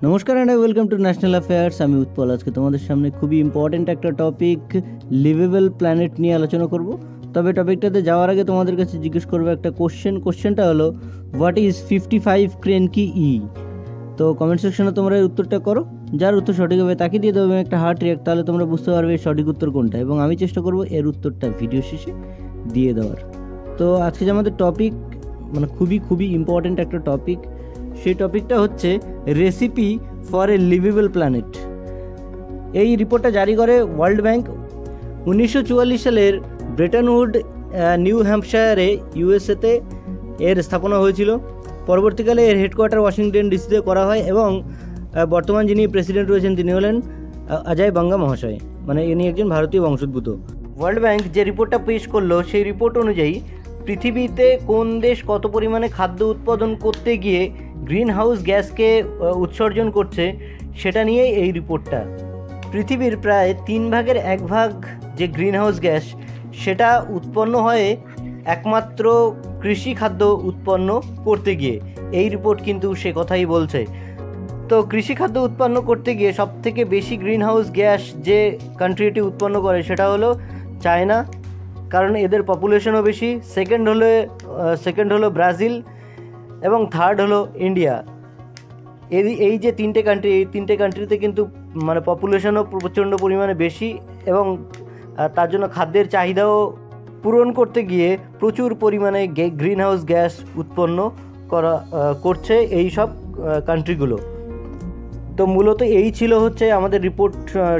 নমস্কার and welcome to national affairs. আমি উৎপল। আজকে তোমাদের সামনে খুবই ইম্পর্টেন্ট একটা টপিক লিভেবল প্ল্যানেট নিয়ে আলোচনা করব। তবে টপিকটাতে যাওয়ার আগে তোমাদের কাছে জিজ্ঞেস করবো একটা কোশ্চেনটা হলো হোয়াট ইজ 55 ক্রেনকি ই। তো কমেন্ট সেকশনে তোমরা এর উত্তরটা করো। যার উত্তর সঠিক হবে তাকে দিয়ে দেবো একটা হার্ট রিয়াক্ট, তাহলে তোমরা বুঝতে পারবে সঠিক উত্তর কোনটা, এবং আমি চেষ্টা করব এর উত্তরটা ভিডিও শেষে দিয়ে দেওয়ার। তো আজকে যে আমাদের টপিক খুবই ইম্পর্টেন্ট একটা টপিক, সেই টপিকটা হচ্ছে recipe for a liveable planet. এই রিপোর্টটা জারি করে ওয়ার্ল্ড ব্যাংক। 1944 সালের ব্রেটনউড নিউ হ্যাম্পশায়ারে ইউএসএতে এর স্থাপনা হয়েছিল। পরবর্তীকালে এর হেডকোয়ার্টার ওয়াশিংটন ডিসিতে করা হয় এবং বর্তমান যিনি প্রেসিডেন্ট রয়েছেন তিনি হলেন অজয় বাঙ্গা মহাশয়, ইনি একজন ভারতীয় বংশোদ্ভূত। ওয়ার্ল্ড ব্যাংক যে রিপোর্টটা পেশ করলো সেই রিপোর্ট অনুযায়ী পৃথিবীতে কোন দেশ কত পরিমাণে খাদ্য উৎপাদন করতে গিয়ে গ্রিন হাউস গ্যাসকে উৎসর্জন করছে সেটা নিয়েই এই রিপোর্টটা। পৃথিবীর প্রায় 1/3 যে গ্রিন হাউস গ্যাস সেটা উৎপন্ন হয় একমাত্র কৃষি খাদ্য উৎপন্ন করতে গিয়ে। এই রিপোর্ট কিন্তু সে কথাই বলছে। তো কৃষি খাদ্য উৎপন্ন করতে গিয়ে সবথেকে বেশি গ্রিন হাউস গ্যাস যে কান্ট্রিটি উৎপন্ন করে সেটা হলো চায়না, কারণ এদের পপুলেশনও বেশি। সেকেন্ড হলো ব্রাজিল এবং থার্ড হলো ইন্ডিয়া। এই যে তিনটে কান্ট্রিতে কিন্তু পপুলেশনও প্রচণ্ড পরিমাণে বেশি, এবং তার জন্য খাদ্যের চাহিদাও পূরণ করতে গিয়ে প্রচুর পরিমাণে গ্রিন হাউস গ্যাস উৎপন্ন করছে এই সব কান্ট্রিগুলো। তো মূলত এই ছিল আমাদের রিপোর্ট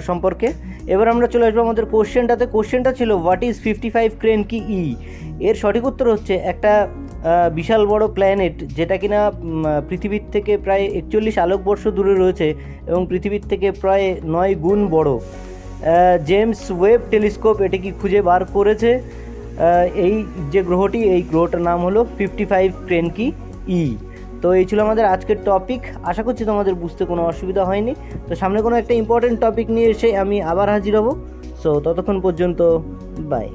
সম্পর্কে। এবার আমরা চলে আসবো আমাদের কোশ্চেনটাতে। কোশ্চেনটা ছিল হোয়াট ইজ 55 ক্রেনকি ই। এর সঠিক উত্তর হচ্ছে একটা বিশাল বড় প্ল্যানেট যেটা কিনা পৃথিবীর থেকে প্রায় 41 আলোকবর্ষ দূরে রয়েছে এবং পৃথিবীর থেকে প্রায় 9 গুণ বড়। জেমস ওয়েব টেলিস্কোপ এটিকে খুঁজে বার করেছে। এই যে গ্রহটি, এই গ্রহটার নাম হলো 55 ক্রেনকি ই। তো এই ছিল আমাদের আজকের টপিক। আশা করছি তোমাদের বুঝতে কোনো অসুবিধা হয়নি। তো সামনে কোনো একটা ইম্পর্টেন্ট টপিক নিয়ে এসে আমি আবার হাজির হব। সো ততক্ষণ পর্যন্ত বাই।